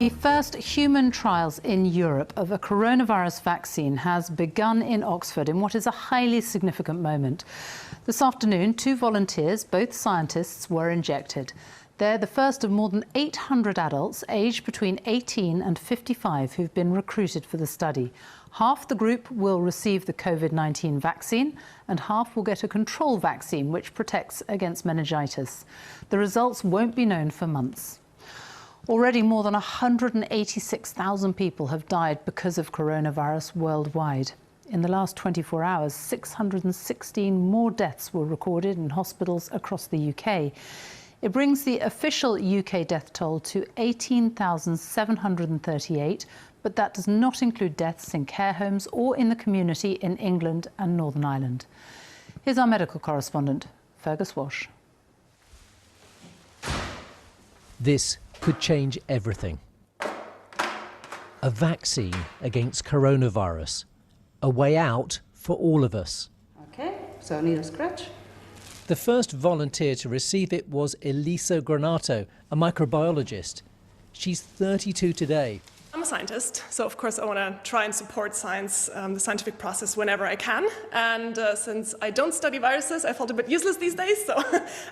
The first human trials in Europe of a coronavirus vaccine has begun in Oxford in what is a highly significant moment. This afternoon, 2 volunteers, both scientists, were injected. They're the first of more than 800 adults aged between 18 and 55 who've been recruited for the study. Half the group will receive the COVID-19 vaccine and half will get a control vaccine which protects against meningitis. The results won't be known for months. Already more than 186,000 people have died because of coronavirus worldwide. In the last 24 hours, 616 more deaths were recorded in hospitals across the UK. It brings the official UK death toll to 18,738, but that does not include deaths in care homes or in the community in England and Northern Ireland. Here's our medical correspondent, Fergus Wash. This could change everything. A vaccine against coronavirus. A way out for all of us. Okay, so I need a scratch. The first volunteer to receive it was Elisa Granato, a microbiologist. She's 32 today. I'm a scientist, so of course I want to try and support science, the scientific process whenever I can. And since I don't study viruses, I felt a bit useless these days, so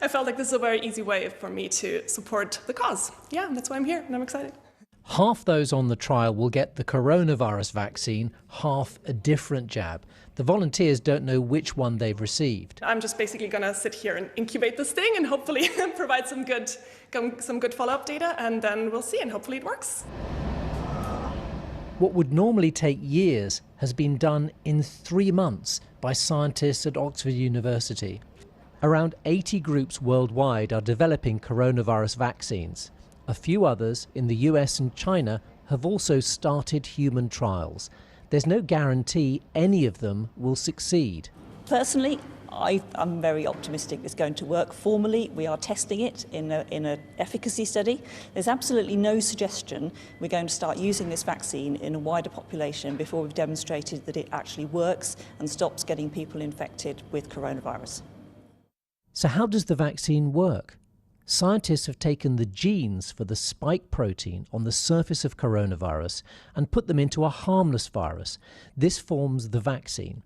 I felt like this is a very easy way for me to support the cause. Yeah, that's why I'm here and I'm excited. Half those on the trial will get the coronavirus vaccine, half a different jab. The volunteers don't know which one they've received. I'm just basically going to sit here and incubate this thing and hopefully provide some good follow-up data, and then we'll see, and hopefully it works. What would normally take years has been done in 3 months by scientists at Oxford University. Around 80 groups worldwide are developing coronavirus vaccines. A few others in the US and China have also started human trials. There's no guarantee any of them will succeed. Personally, I'm very optimistic it's going to work. Formally, we are testing it in an efficacy study. There's absolutely no suggestion we're going to start using this vaccine in a wider population before we've demonstrated that it actually works and stops getting people infected with coronavirus. So how does the vaccine work? Scientists have taken the genes for the spike protein on the surface of coronavirus and put them into a harmless virus. This forms the vaccine.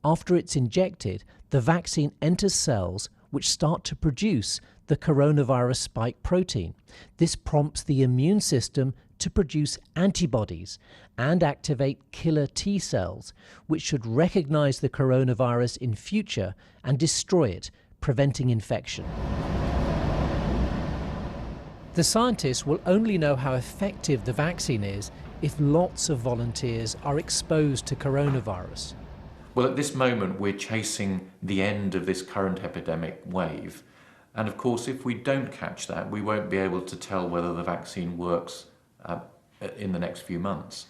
After it's injected, the vaccine enters cells which start to produce the coronavirus spike protein. This prompts the immune system to produce antibodies and activate killer T cells, which should recognize the coronavirus in future and destroy it, preventing infection. The scientists will only know how effective the vaccine is if lots of volunteers are exposed to coronavirus. Well, at this moment, we're chasing the end of this current epidemic wave. And of course, if we don't catch that, we won't be able to tell whether the vaccine works in the next few months.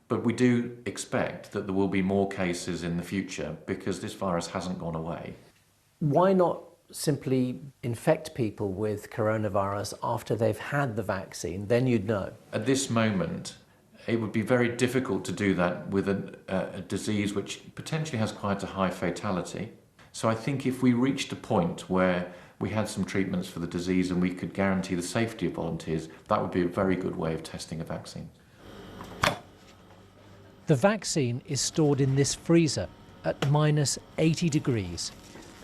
But we do expect that there will be more cases in the future because this virus hasn't gone away. Why not simply infect people with coronavirus after they've had the vaccine? Then you'd know. At this moment, it would be very difficult to do that with a disease which potentially has quite a high fatality. So I think if we reached a point where we had some treatments for the disease and we could guarantee the safety of volunteers, that would be a very good way of testing a vaccine. The vaccine is stored in this freezer at -80 degrees.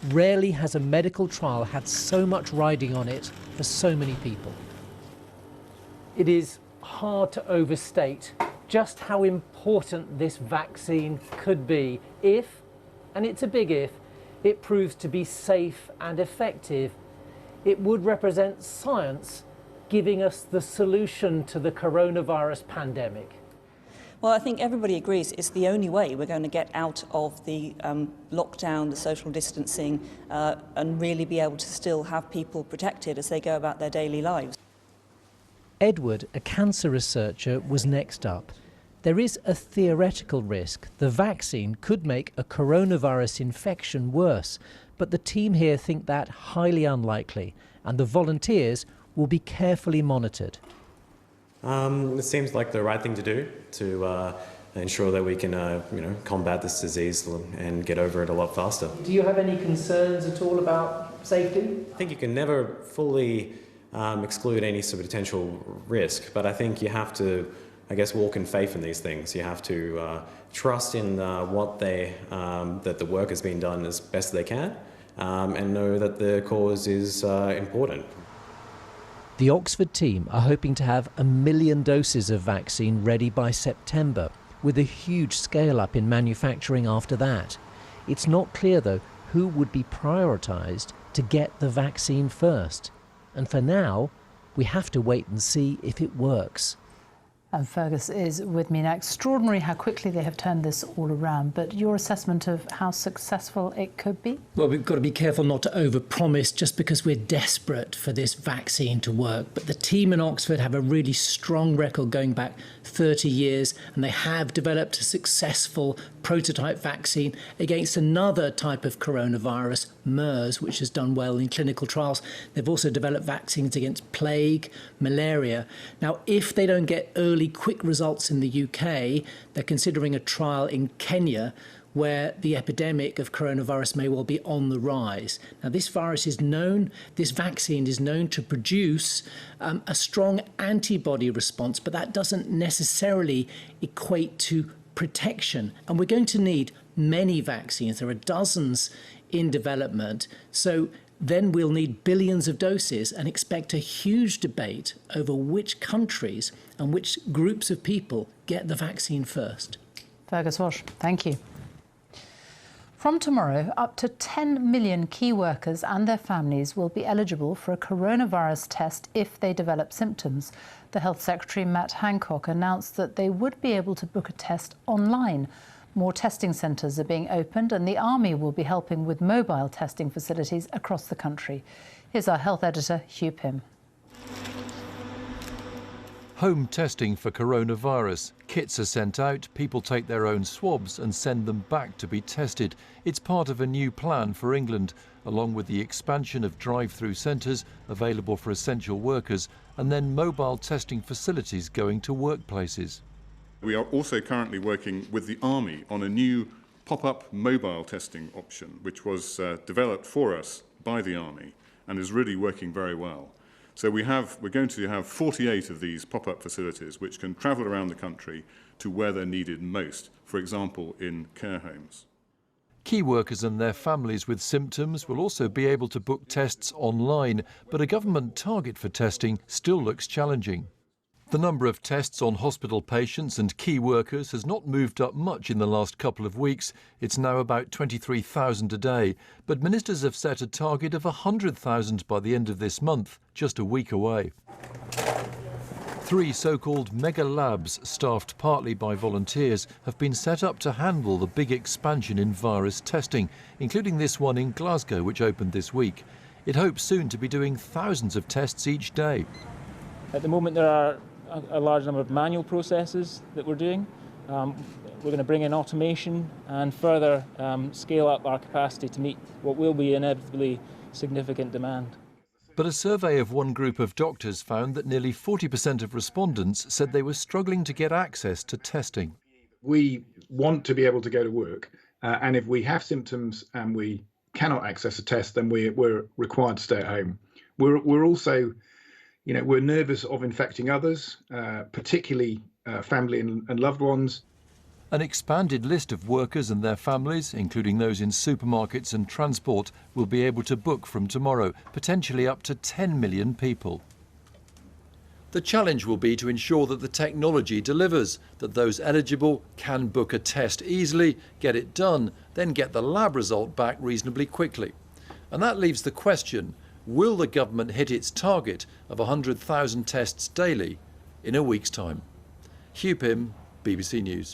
Rarely has a medical trial had so much riding on it for so many people. It is hard to overstate just how important this vaccine could be if, and it's a big if, it proves to be safe and effective. It would represent science giving us the solution to the coronavirus pandemic. Well, I think everybody agrees it's the only way we're going to get out of the lockdown, the social distancing, and really be able to still have people protected as they go about their daily lives. Edward, a cancer researcher, was next up. There is a theoretical risk the vaccine could make a coronavirus infection worse, but the team here think that highly unlikely, and the volunteers will be carefully monitored. It seems like the right thing to do to ensure that we can combat this disease and get over it a lot faster. Do you have any concerns at all about safety? I think you can never fully exclude any sort of potential risk. But I think you have to, I guess, walk in faith in these things. You have to trust in that the work has been done as best they can, and know that the cause is important. The Oxford team are hoping to have 1 million doses of vaccine ready by September, with a huge scale-up in manufacturing after that. It's not clear, though, who would be prioritised to get the vaccine first. And for now, we have to wait and see if it works. And Fergus is with me now. Extraordinary how quickly they have turned this all around, but your assessment of how successful it could be? Well, we've got to be careful not to overpromise just because we're desperate for this vaccine to work. But the team in Oxford have a really strong record going back 30 years, and they have developed a successful prototype vaccine against another type of coronavirus, MERS, which has done well in clinical trials. They've also developed vaccines against plague, malaria. Now, if they don't get early, quick results in the UK, they're considering a trial in Kenya where the epidemic of coronavirus may well be on the rise. Now, this vaccine is known to produce a strong antibody response, but that doesn't necessarily equate to protection. And we're going to need many vaccines. There are dozens in development. So then we'll need billions of doses and expect a huge debate over which countries and which groups of people get the vaccine first. Fergus Walsh, thank you. From tomorrow, up to 10 million key workers and their families will be eligible for a coronavirus test if they develop symptoms. The Health Secretary, Matt Hancock, announced that they would be able to book a test online. More testing centres are being opened, and the Army will be helping with mobile testing facilities across the country. Here's our health editor, Hugh Pym. Home testing for coronavirus. Kits are sent out, people take their own swabs and send them back to be tested. It's part of a new plan for England, along with the expansion of drive-through centres available for essential workers, and then mobile testing facilities going to workplaces. We are also currently working with the Army on a new pop-up mobile testing option, which was developed for us by the Army and is really working very well. So we're going to have 48 of these pop-up facilities which can travel around the country to where they're needed most, for example, in care homes. Key workers and their families with symptoms will also be able to book tests online, but a government target for testing still looks challenging. The number of tests on hospital patients and key workers has not moved up much in the last couple of weeks. It's now about 23,000 a day, but ministers have set a target of 100,000 by the end of this month, just a week away. 3 so-called mega labs, staffed partly by volunteers, have been set up to handle the big expansion in virus testing, including this one in Glasgow, which opened this week. It hopes soon to be doing thousands of tests each day. At the moment, there are a large number of manual processes that we're doing. We're going to bring in automation and further scale up our capacity to meet what will be inevitably significant demand. But a survey of one group of doctors found that nearly 40% of respondents said they were struggling to get access to testing. We want to be able to go to work, and if we have symptoms and we cannot access a test, then we're required to stay at home. We're also, we're nervous of infecting others, particularly family and loved ones. An expanded list of workers and their families, including those in supermarkets and transport, will be able to book from tomorrow, potentially up to 10 million people. The challenge will be to ensure that the technology delivers, that those eligible can book a test easily, get it done, then get the lab result back reasonably quickly. And that leaves the question, will the government hit its target of 100,000 tests daily in a week's time? Hugh Pym, BBC News.